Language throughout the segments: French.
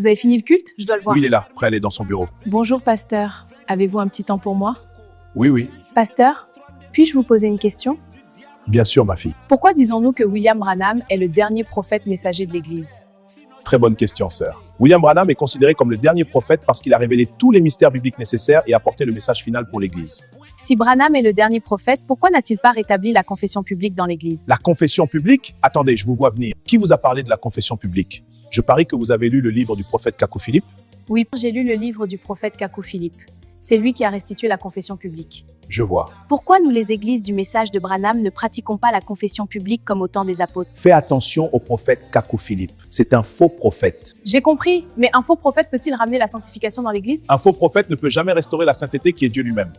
Vous avez fini le culte? Je dois le voir. Oui, il est là, prêt à aller dans son bureau. Bonjour, pasteur. Avez-vous un petit temps pour moi? Oui. Pasteur, puis-je vous poser une question? Bien sûr, ma fille. Pourquoi disons-nous que William Branham est le dernier prophète messager de l'Église? Très bonne question, sœur. William Branham est considéré comme le dernier prophète parce qu'il a révélé tous les mystères bibliques nécessaires et apporté le message final pour l'Église. Si Branham est le dernier prophète, pourquoi n'a-t-il pas rétabli la confession publique dans l'Église? La confession publique? Attendez, je vous vois venir. Qui vous a parlé de la confession publique? Je parie que vous avez lu le livre du prophète Kakou Philippe. Oui, j'ai lu le livre du prophète Kakou Philippe. C'est lui qui a restitué la confession publique. Je vois. Pourquoi nous, les églises du message de Branham, ne pratiquons pas la confession publique comme au temps des apôtres? Fais attention au prophète Kakou Philippe. C'est un faux prophète. J'ai compris, mais un faux prophète peut-il ramener la sanctification dans l'Église? Un faux prophète ne peut jamais restaurer la sainteté qui est Dieu lui-même.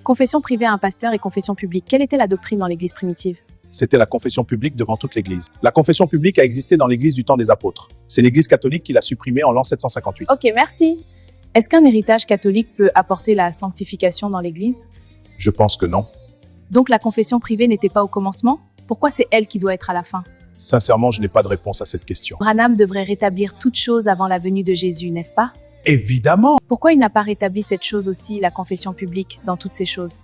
Confession privée à un pasteur et confession publique. Quelle était la doctrine dans l'Église primitive? C'était la confession publique devant toute l'Église. La confession publique a existé dans l'Église du temps des apôtres. C'est l'Église catholique qui l'a supprimée en l'an 758. Ok, merci. Est-ce qu'un héritage catholique peut apporter la sanctification dans l'Église? Je pense que non. Donc la confession privée n'était pas au commencement? Pourquoi c'est elle qui doit être à la fin? Sincèrement, je n'ai pas de réponse à cette question. Branham devrait rétablir toute chose avant la venue de Jésus, n'est-ce pas? Évidemment. Pourquoi il n'a pas rétabli cette chose aussi, la confession publique, dans toutes ces choses?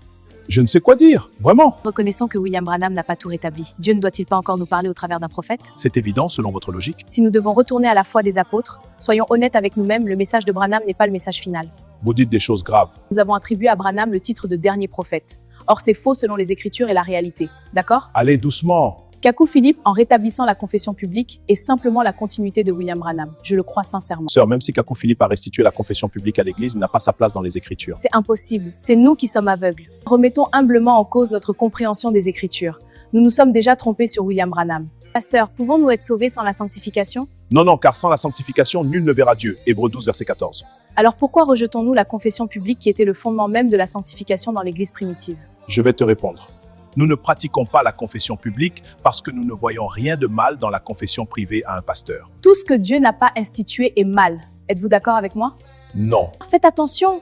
Je ne sais quoi dire, vraiment. Reconnaissons que William Branham n'a pas tout rétabli. Dieu ne doit-il pas encore nous parler au travers d'un prophète? C'est évident selon votre logique. Si nous devons retourner à la foi des apôtres, soyons honnêtes avec nous-mêmes, le message de Branham n'est pas le message final. Vous dites des choses graves. Nous avons attribué à Branham le titre de dernier prophète. Or, c'est faux selon les Écritures et la réalité. D'accord? Allez doucement. Kakou Philippe, en rétablissant la confession publique, est simplement la continuité de William Branham. Je le crois sincèrement. Sœur, même si Kakou Philippe a restitué la confession publique à l'Église, il n'a pas sa place dans les Écritures. C'est impossible. C'est nous qui sommes aveugles. Remettons humblement en cause notre compréhension des Écritures. Nous nous sommes déjà trompés sur William Branham. Pasteur, pouvons-nous être sauvés sans la sanctification? Non, car sans la sanctification, nul ne verra Dieu. Hébreux 12, verset 14. Alors pourquoi rejetons-nous la confession publique qui était le fondement même de la sanctification dans l'Église primitive? Je vais te répondre. Nous ne pratiquons pas la confession publique parce que nous ne voyons rien de mal dans la confession privée à un pasteur. Tout ce que Dieu n'a pas institué est mal. Êtes-vous d'accord avec moi? Non. Faites attention.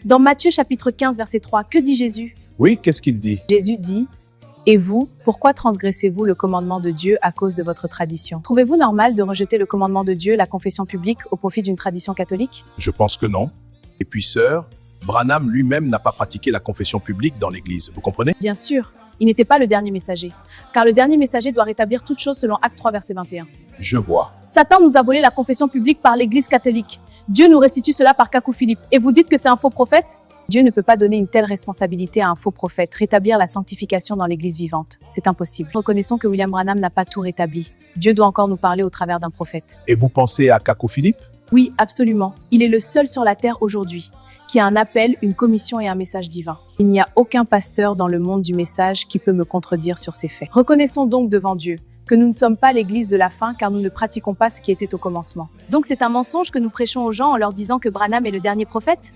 Dans Matthieu chapitre 15, verset 3, que dit Jésus? Oui, qu'est-ce qu'il dit? Jésus dit: « Et vous, pourquoi transgressez-vous le commandement de Dieu à cause de votre tradition ?» Trouvez-vous normal de rejeter le commandement de Dieu, la confession publique, au profit d'une tradition catholique? Je pense que non. Et puis, sœur, Branham lui-même n'a pas pratiqué la confession publique dans l'Église. Vous comprenez? Bien sûr. Il n'était pas le dernier messager. Car le dernier messager doit rétablir toute chose selon Acte 3, verset 21. Je vois. Satan nous a volé la confession publique par l'Église catholique. Dieu nous restitue cela par Kakou Philippe. Et vous dites que c'est un faux prophète? Dieu ne peut pas donner une telle responsabilité à un faux prophète, rétablir la sanctification dans l'Église vivante. C'est impossible. Reconnaissons que William Branham n'a pas tout rétabli. Dieu doit encore nous parler au travers d'un prophète. Et vous pensez à Kakou Philippe? Oui, absolument. Il est le seul sur la terre aujourd'hui qui a un appel, une commission et un message divin. Il n'y a aucun pasteur dans le monde du message qui peut me contredire sur ces faits. Reconnaissons donc devant Dieu que nous ne sommes pas l'Église de la fin car nous ne pratiquons pas ce qui était au commencement. Donc c'est un mensonge que nous prêchons aux gens en leur disant que Branham est le dernier prophète?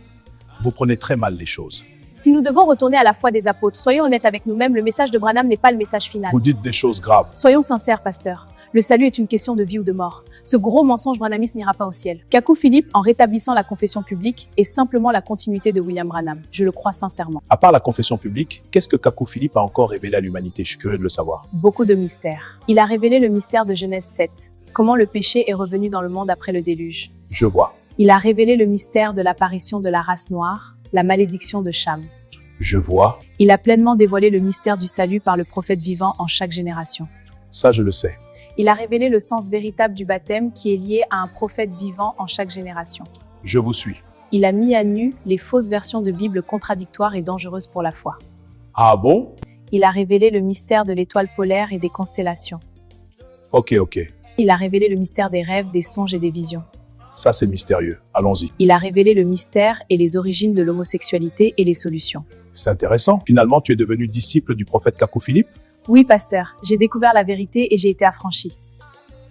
Vous prenez très mal les choses. Si nous devons retourner à la foi des apôtres, soyons honnêtes avec nous-mêmes, le message de Branham n'est pas le message final. Vous dites des choses graves. Soyons sincères, pasteur. Le salut est une question de vie ou de mort. Ce gros mensonge branhamiste n'ira pas au ciel. Kakou Philippe, en rétablissant la confession publique, est simplement la continuité de William Branham. Je le crois sincèrement. À part la confession publique, qu'est-ce que Kakou Philippe a encore révélé à l'humanité? Je suis curieux de le savoir. Beaucoup de mystères. Il a révélé le mystère de Genèse 7. Comment le péché est revenu dans le monde après le déluge. Je vois. Il a révélé le mystère de l'apparition de la race noire, la malédiction de Cham. Je vois. Il a pleinement dévoilé le mystère du salut par le prophète vivant en chaque génération. Ça, je le sais. Il a révélé le sens véritable du baptême qui est lié à un prophète vivant en chaque génération. Je vous suis. Il a mis à nu les fausses versions de Bible contradictoires et dangereuses pour la foi. Ah bon? Il a révélé le mystère de l'étoile polaire et des constellations. Ok. Il a révélé le mystère des rêves, des songes et des visions. Ça, c'est mystérieux. Allons-y. Il a révélé le mystère et les origines de l'homosexualité et les solutions. C'est intéressant. Finalement, tu es devenu disciple du prophète Kakou Philippe? Oui, pasteur, j'ai découvert la vérité et j'ai été affranchi.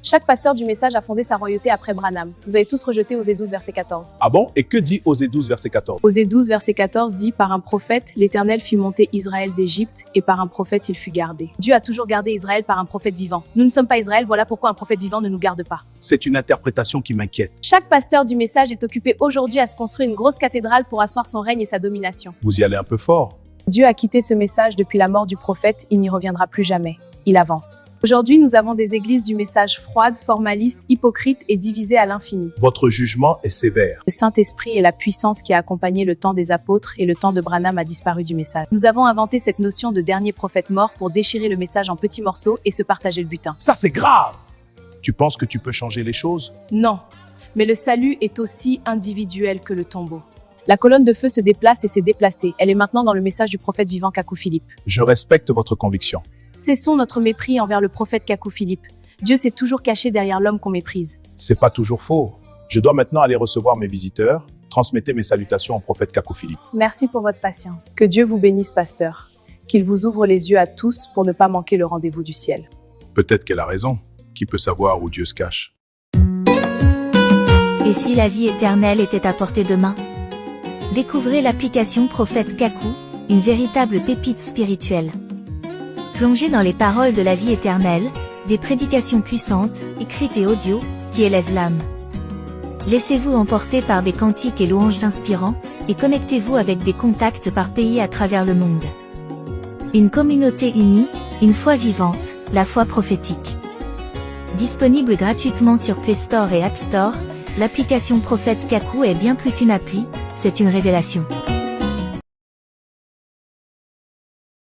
Chaque pasteur du message a fondé sa royauté après Branham. Vous avez tous rejeté Osée 12, verset 14. Ah bon? Et que dit Osée 12, verset 14? Osée 12, verset 14 dit « Par un prophète, l'Éternel fit monter Israël d'Égypte, et par un prophète il fut gardé. » Dieu a toujours gardé Israël par un prophète vivant. Nous ne sommes pas Israël, voilà pourquoi un prophète vivant ne nous garde pas. C'est une interprétation qui m'inquiète. Chaque pasteur du message est occupé aujourd'hui à se construire une grosse cathédrale pour asseoir son règne et sa domination. Vous y allez un peu fort. Dieu a quitté ce message depuis la mort du prophète, il n'y reviendra plus jamais. il avance. Aujourd'hui, nous avons des églises du message froides, formalistes, hypocrites et divisées à l'infini. Votre jugement est sévère. Le Saint-Esprit et la puissance qui a accompagné le temps des apôtres et le temps de Branham a disparu du message. Nous avons inventé cette notion de dernier prophète mort pour déchirer le message en petits morceaux et se partager le butin. Ça, c'est grave! Tu penses que tu peux changer les choses? Non, mais le salut est aussi individuel que le tombeau. La colonne de feu se déplace et s'est déplacée. Elle est maintenant dans le message du prophète vivant Kakou Philippe. Je respecte votre conviction. Cessons notre mépris envers le prophète Kakou Philippe. Dieu s'est toujours caché derrière l'homme qu'on méprise. C'est pas toujours faux. Je dois maintenant aller recevoir mes visiteurs. Transmettez mes salutations au prophète Kakou Philippe. Merci pour votre patience. Que Dieu vous bénisse, pasteur. Qu'il vous ouvre les yeux à tous pour ne pas manquer le rendez-vous du ciel. Peut-être qu'elle a raison. Qui peut savoir où Dieu se cache? Et si la vie éternelle était à portée de main? Découvrez l'application Prophète Kakou, une véritable pépite spirituelle. Plongez dans les paroles de la vie éternelle, des prédications puissantes, écrites et audio, qui élèvent l'âme. Laissez-vous emporter par des cantiques et louanges inspirants, et connectez-vous avec des contacts par pays à travers le monde. Une communauté unie, une foi vivante, la foi prophétique. Disponible gratuitement sur Play Store et App Store, l'application Prophète Kakou est bien plus qu'une appli, c'est une révélation.